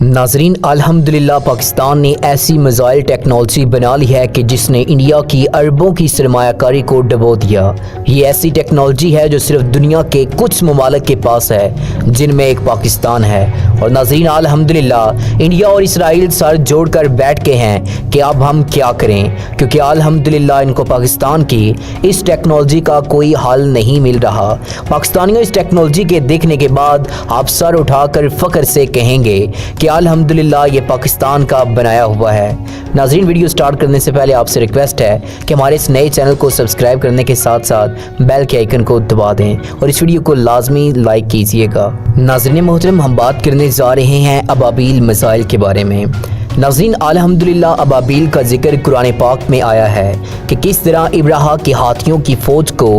नाजरीन, अल्हम्दुलिल्लाह पाकिस्तान ने ऐसी मिसाइल टेक्नोलॉजी बना ली है कि जिसने इंडिया की अरबों की सरमायाकारी को डबो दिया। ये ऐसी टेक्नोलॉजी है जो सिर्फ दुनिया के कुछ ममालिक के पास है, जिनमें एक पाकिस्तान है। और नाजरीन, अल्हम्दुलिल्लाह इंडिया और इसराइल सर जोड़कर बैठ के हैं कि अब हम क्या करें, क्योंकि अल्हम्दुलिल्लाह इनको पाकिस्तान की इस टेक्नोलॉजी का कोई हल नहीं मिल रहा। पाकिस्तानियों इस टेक्नोलॉजी के देखने के बाद आप सर उठाकर फ़ख्र से कहेंगे कि अल्हम्दुलिल्लाह ये पाकिस्तान का बनाया हुआ है। नाज़रीन, वीडियो स्टार्ट करने से पहले आपसे रिक्वेस्ट है कि हमारे इस नए चैनल को सब्सक्राइब करने के साथ साथ बेल के आइकन को दबा दें और इस वीडियो को लाजमी लाइक कीजिएगा। नाज़रीन मोहतरम, हम बात करने जा रहे हैं अबाबील मिसाइल के बारे में। नाज़रीन, अल्हम्दुलिल्लाह अबाबील का जिक्र कुरान पाक में आया है कि किस तरह इब्राहा के हाथियों की फ़ौज को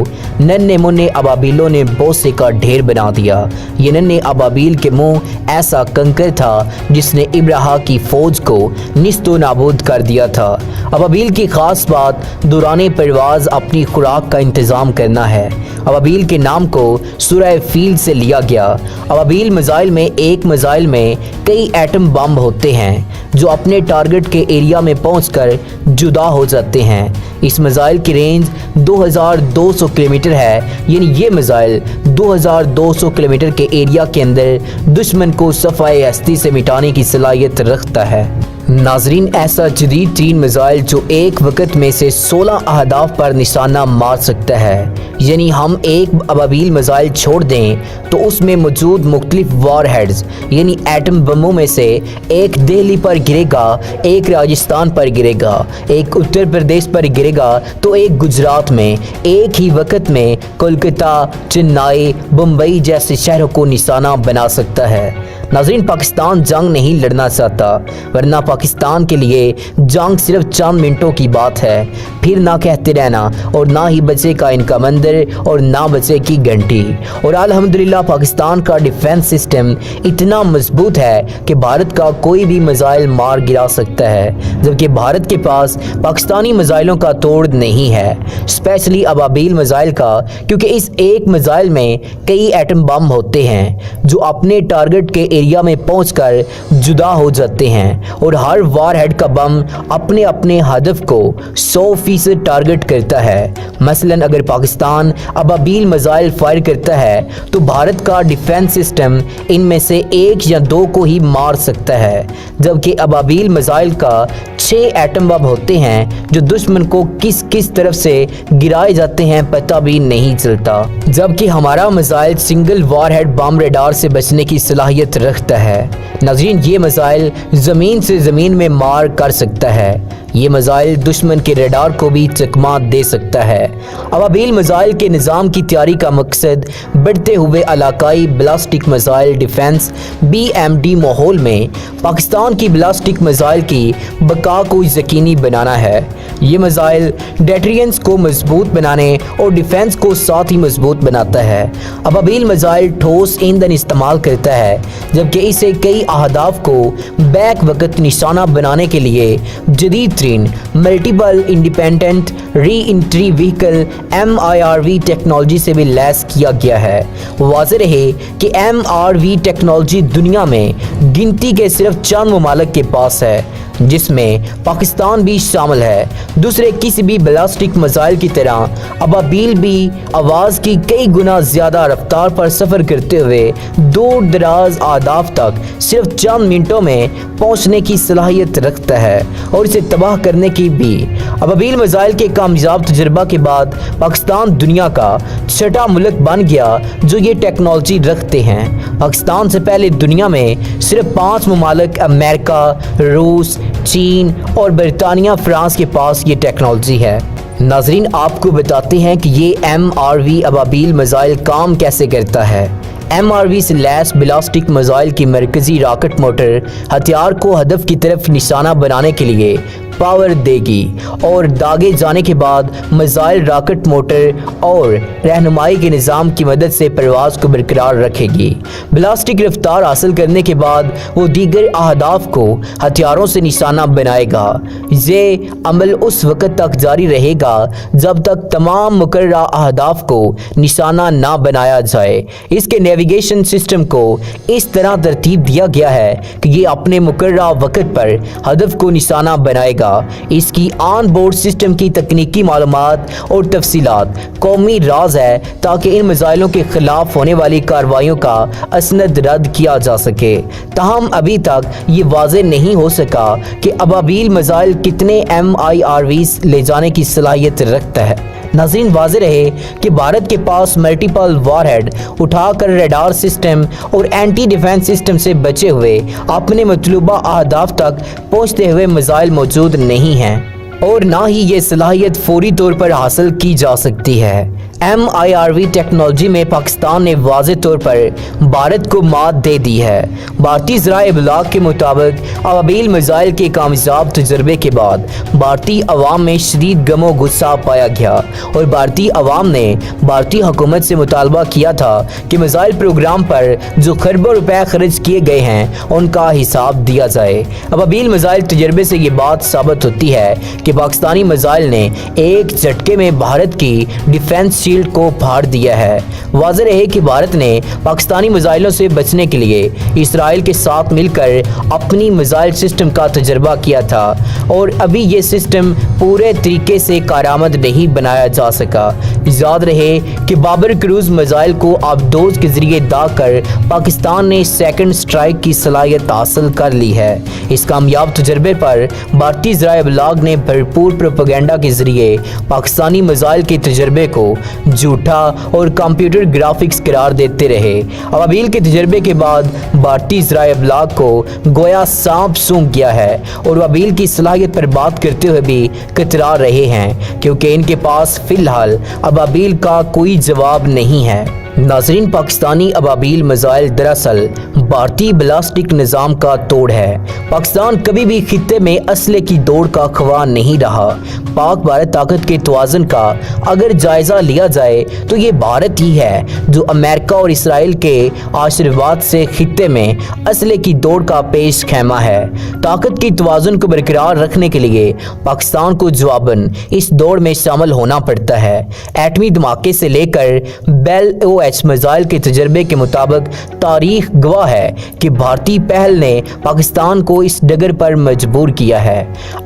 नन्हे मुन्ने अबाबीलों ने बोसे का ढेर बना दिया। ये नन्हे अबाबील के मुंह ऐसा कंकर था जिसने इब्राहा की फ़ौज को निस्तो नाबूद कर दिया था। अबाबील की ख़ास बात दौरान परवाज़ अपनी खुराक का इंतज़ाम करना है। अबाबील के नाम को सूरह फील से लिया गया। अबाबील मिसाइल में एक मिसाइल में कई एटम बम होते हैं जो अपने टारगेट के एरिया में पहुंचकर जुदा हो जाते हैं। इस मिसाइल की रेंज 2200 किलोमीटर है, यानी ये मिसाइल 2200 किलोमीटर के एरिया के अंदर दुश्मन को सफ़ाए हस्ती से मिटाने की सलाहियत रखता है। नाजरीन, ऐसा जदीद तीन मिसाइल जो एक वक्त में से 16 अहदाफ पर निशाना मार सकता है, यानी हम एक अबाबील मिसाइल छोड़ दें तो उसमें मौजूद मुख्तलिफ वार हेड्स यानी एटम बमों में से एक दिल्ली पर गिरेगा, एक राजस्थान पर गिरेगा, एक उत्तर प्रदेश पर गिरेगा तो एक गुजरात में, एक ही वक्त में कोलकाता, चेन्नई, मुंबई जैसे शहरों को निशाना बना सकता है। नाज़रीन, पाकिस्तान जंग नहीं लड़ना चाहता, वरना पाकिस्तान के लिए जंग सिर्फ चंद मिनटों की बात है। फिर ना कहते रहना और ना ही बचेगा इनका मंदिर और ना बचेगी घंटी। और अल्हम्दुलिल्लाह पाकिस्तान का डिफेंस सिस्टम इतना मजबूत है कि भारत का कोई भी मिसाइल मार गिरा सकता है, जबकि भारत के पास पाकिस्तानी मिसाइलों का तोड़ नहीं है, स्पेशली अबाबील मिसाइल का, क्योंकि इस एक मिसाइल में कई एटम बम होते हैं जो अपने टारगेट के एरिया में पहुंचकर जुदा हो जाते हैं और हर वार हेड का बम अपने अपने हदफ को 100% टारगेट करता है। मसलन अगर पाकिस्तान अबाबील मिसाइल फायर करता है तो भारत का डिफेंस सिस्टम इनमें से एक या दो को ही मार सकता है, जबकि अबाबील मिसाइल का 6 एटम बम होते हैं जो दुश्मन को किस किस तरफ से गिराए जाते हैं पता भी नहीं चलता, जबकि हमारा मिसाइल सिंगल वार हेड बम रेडार से बचने की सलाहियत रखता है। नाज़रीन, ये मिसाइल ज़मीन से ज़मीन में मार कर सकता है। ये मिसाइल दुश्मन के रडार को भी चकमा दे सकता है। अबाबील मिसाइल के निज़ाम की तैयारी का मकसद बढ़ते हुए इलाकाई बैलिस्टिक मिसाइल डिफेंस BMD माहौल में पाकिस्तान की बैलिस्टिक मिसाइल की बका को यकीनी बनाना है। ये मिसाइल डेटरेंस को मजबूत बनाने और डिफेंस को साथ ही मजबूत बनाता है। अबाबील मिसाइल ठोस ईंधन इस्तेमाल करता है, जबकि इसे कई अहदाफ को बैक वक्त निशाना बनाने के लिए जदीद multiple independent re entry vehicle MIRV technology से भी लैस किया गया है। वाज़ेह रहे कि MIRV टेक्नोलॉजी दुनिया में गिनती के सिर्फ चंद ममालिक के पास है, जिसमें पाकिस्तान भी शामिल है। दूसरे किसी भी बैलिस्टिक मिसाइल की तरह अबाबील भी आवाज़ की कई गुना ज़्यादा रफ्तार पर सफ़र करते हुए दूर दराज अहदाफ तक सिर्फ चंद मिनटों में पहुंचने की सलाहियत रखता है और इसे तबाह करने की भी। अबाबील मिसाइल के कामयाब तजुर्बा के बाद पाकिस्तान दुनिया का 6ठा मुल्क बन गया जो ये टेक्नोलॉजी रखते हैं। पाकिस्तान से पहले दुनिया में सिर्फ 5 ममालिक अमेरिका, रूस, चीन और बरतानिया, फ्रांस के पास ये टेक्नोलॉजी है। नाजरीन, आपको बताते हैं कि ये MIRV अबाबील मिसाइल काम कैसे करता है। MIRV से लैस बैलिस्टिक मिसाइल की मरकजी रॉकेट मोटर हथियार को हदफ की तरफ निशाना बनाने के लिए पावर देगी और दागे जाने के बाद मिसाइल रॉकेट मोटर और रहनुमाई के निज़ाम की मदद से परवाज़ को बरकरार रखेगी। ब्लास्टिक रफ्तार हासिल करने के बाद वो दीगर अहदाफ को हथियारों से निशाना बनाएगा। ये अमल उस वक़्त तक जारी रहेगा जब तक तमाम मुकर्ररा अहदाफ को निशाना ना बनाया जाए। इसके नेविगेशन सिस्टम को इस तरह तरतीब दिया गया है कि ये अपने मुकर्ररा वक़्त पर हदफ को निशाना बनाएगा। इसकी ऑन बोर्ड सिस्टम की तकनीकी मालूमात और तफसीलात कौमी राज है ताकि इन मिसाइलों के खिलाफ होने वाली कार्रवाइयों का असनद रद्द किया जा सके। ताहम अभी तक ये वाज़ेह नहीं हो सका कि अबाबील मिसाइल कितने MIRVs ले जाने की सलाहियत रखता है। नाज़रीन, वाज़ेह रहे कि भारत के पास मल्टीपल वारहेड उठाकर रडार सिस्टम और एंटी डिफेंस सिस्टम से बचे हुए अपने मतलूबा अहदाफ तक पहुँचते हुए मिसाइल मौजूद नहीं हैं और ना ही ये सलाहियत फौरी तौर पर हासिल की जा सकती है। MIRV टेक्नोलॉजी में पाकिस्तान ने वाज़ेह तौर पर भारत को मात दे दी है। भारतीय ज़राए इब्लाग के मुताबिक अबाबील मिसाइल के कामयाब तजर्बे के बाद भारतीय अवाम में शदीद गमो गुस्सा पाया गया और भारतीय अवाम ने भारतीय हुकूमत से मुतालबा किया था कि मिसाइल प्रोग्राम पर जो खरबों रुपए खर्च किए गए हैं उनका हिसाब दिया जाए। अबाबील मिसाइल तजर्बे से ये बात साबित होती है कि पाकिस्तानी मिसाइल ने एक झटके में भारत की डिफेंस शील्ड को फाड़ दिया है। वाज़ेह रहे कि भारत ने पाकिस्तानी मिसाइलों से बचने के लिए इसराइल के साथ मिलकर अपनी मिसाइल सिस्टम का तजर्बा किया था और अभी ये सिस्टम पूरे तरीके से कारआमद नहीं बनाया जा सका। याद रहे कि बाबर क्रूज मिसाइल को आबदोज के जरिए दागकर पाकिस्तान ने सेकंड स्ट्राइक की सलाहियत हासिल कर ली है। इस कामयाब तजर्बे पर भारतीय ज़राए इब्लाग ने भरपूर प्रोपेगेंडा के जरिए पाकिस्तानी मिसाइल के तजर्बे को झूठा और कंप्यूटर ग्राफिक्स करार देते रहे। अबाबील के तजर्बे के बाद भारतीय ज़राए इब्लाग को गोया सांप सूंघ गया है और अबाबील की सलाहियत पर बात करते हुए भी कतरा रहे हैं क्योंकि इनके पास फिलहाल अबाबील का कोई जवाब नहीं है। नाज़रीन, पाकिस्तानी अबाबील मिसाइल दरअसल भारतीय ब्लास्टिक निज़ाम का तोड़ है। पाकिस्तान कभी भी खित्ते में असले की दौड़ का ख्वाह नहीं रहा। पाक भारत ताकत के तवाज़ुन का अगर जायज़ा लिया जाए तो ये भारत ही है जो अमेरिका और इसराइल के आशीर्वाद से खित्ते में असले की दौड़ का पेश खैमा है। ताकत की तवाज़ुन को बरकरार रखने के लिए पाकिस्तान को जवाबन इस दौड़ में शामिल होना पड़ता है। एटमी धमाके से लेकर बेल मिसाइल के तजर्बे के मुताबिक तारीख गवाह है कि भारतीय पहल ने पाकिस्तान को इस डगर पर मजबूर किया है।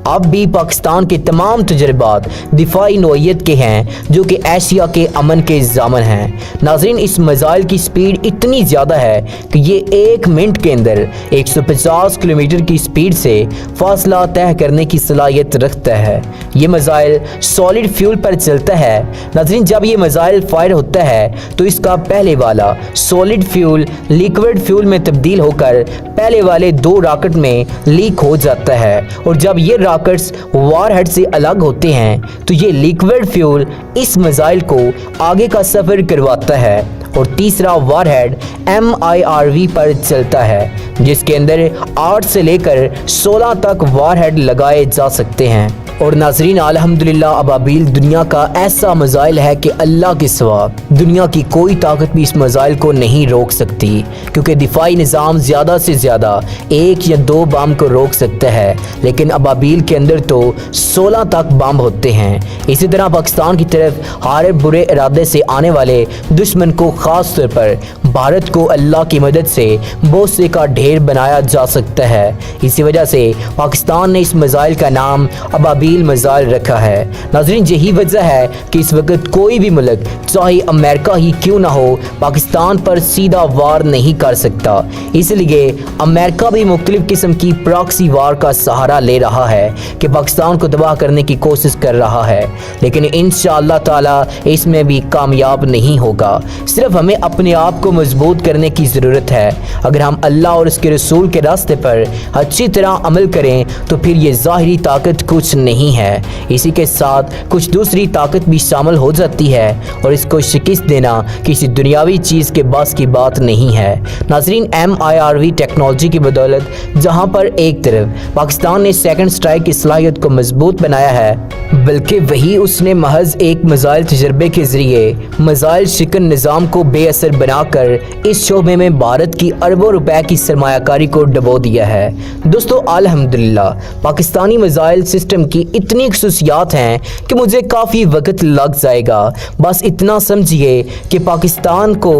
अब भी पाकिस्तान के तमाम तजर्बात दिफाई नौइयत के हैं जो कि एशिया के अमन के ज़ामन हैं। नाज़रीन, इस मिसाइल की स्पीड इतनी ज़्यादा है कि ये 1 मिनट के अंदर 150 किलोमीटर की स्पीड से फासला तय करने की सलाहियत रखता है। ये मिसाइल सॉलिड फ्यूल पर चलता है। नाज़रीन, जब ये मिसाइल फायर होता है तो इसका पहले वाला सॉलिड फ्यूल लिक्विड फ्यूल में तब्दील होकर पहले वाले 2 रॉकेट में लीक हो जाता है और जब ये रॉकेट्स वारहेड से अलग होते हैं तो ये लिक्विड फ्यूल इस मिसाइल को आगे का सफर करवाता है और तीसरा वारहेड MIRV पर चलता है जिसके अंदर 8 से लेकर 16 तक वारहेड लगाए जा सकते हैं। और नाजरीन, अल्हम्दुलिल्लाह अबाबील दुनिया का ऐसा मिसाइल है कि अल्लाह के सिवा दुनिया की कोई ताकत भी इस मिसाइल को नहीं रोक सकती क्योंकि दिफाई निज़ाम ज़्यादा से ज़्यादा 1 या 2 बम को रोक सकता है, लेकिन अबाबील के अंदर तो 16 तक बम होते हैं। इसी तरह पाकिस्तान की तरफ हर बुरे इरादे से आने वाले दुश्मन को ख़ास तौर पर भारत को अल्लाह की मदद से बोसे का ढेर बनाया जा सकता है। इसी वजह से पाकिस्तान ने इस मिसाइल का नाम अबाबील मिसाइल रखा है। नाज़रीन, यही वजह है कि इस वक्त कोई भी मुल्क चाहे अमेरिका ही क्यों ना हो पाकिस्तान पर सीधा वार नहीं कर सकता। इसलिए अमेरिका भी मुख्तलिफ किस्म की प्रॉक्सी वार का सहारा ले रहा है कि पाकिस्तान को तबाह करने की कोशिश कर रहा है, लेकिन इंशाअल्लाह ताला इसमें भी कामयाब नहीं होगा। सिर्फ हमें अपने आप को मजबूत करने की ज़रूरत है। अगर हम अल्लाह और उसके रसूल के रास्ते पर अच्छी तरह अमल करें तो फिर ये ज़ाहिरी ताकत कुछ नहीं है, इसी के साथ कुछ दूसरी ताकत भी शामिल हो जाती है और इसको शिकस्त देना किसी दुनियावी चीज़ के बस की बात नहीं है। नाज़रीन, MIRV टेक्नोलॉजी की बदौलत जहां पर एक तरफ पाकिस्तान ने सेकंड स्ट्राइक की सलाहियत को मजबूत बनाया है, बल्कि वही उसने महज एक मिसाइल तजर्बे के जरिए मिसाइल शिकन निज़ाम को बेअसर बनाकर इस शोबे में भारत की अरबों रुपए की सरमायाकारी को डबो दिया है। दोस्तों, अल्हम्दुलिल्लाह पाकिस्तानी मिसाइल सिस्टम की इतनी खसूसियात हैं कि मुझे काफ़ी वक्त लग जाएगा। बस इतना समझिए कि पाकिस्तान को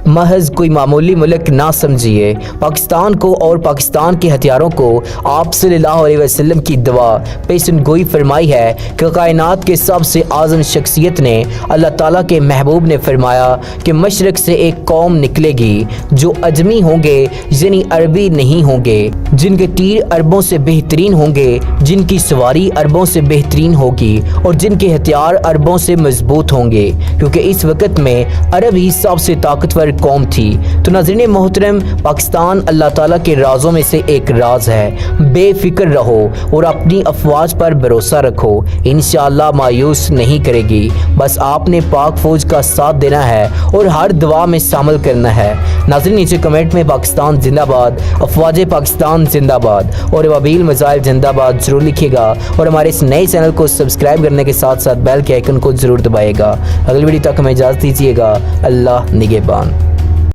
महज कोई मामूली मुल्क ना समझिए। पाकिस्तान को और पाकिस्तान के हथियारों को आप सल्लल्लाहु अलैहि वसल्लम की दुआ पेशन गोई फरमाई है कि कायनात के सबसे आज़म शख्सियत ने, अल्लाह ताला के महबूब ने फरमाया कि मशरक से एक कौम निकलेगी जो अजमी होंगे यानी अरबी नहीं होंगे, जिनके तीर अरबों से बेहतरीन होंगे, जिनकी सवारी अरबों से बेहतरीन होगी और जिनके हथियार अरबों से मजबूत होंगे, क्योंकि इस वक्त में अरब ही सबसे ताकतवर कौम थी। तो नाज़रीन मोहतरम, पाकिस्तान अल्लाह ताला के राज़ों में से एक राज है। बेफिक्र रहो और अपनी अफवाज पर भरोसा रखो, इंशाअल्लाह मायूस नहीं करेगी। बस आपने पाक फौज का साथ देना है और हर दुआ में शामिल करना है। नाज़रीन, नीचे कमेंट में पाकिस्तान जिंदाबाद, अफवाज पाकिस्तान जिंदाबाद और अबाबील मिसाइल जिंदाबाद जरूर लिखिएगा और हमारे इस नए चैनल को सब्सक्राइब करने के साथ साथ बेल के आइकन को जरूर दबाइएगा। अगली वीडियो तक हमें इजाज़त दीजिएगा। अल्लाह निगहबान।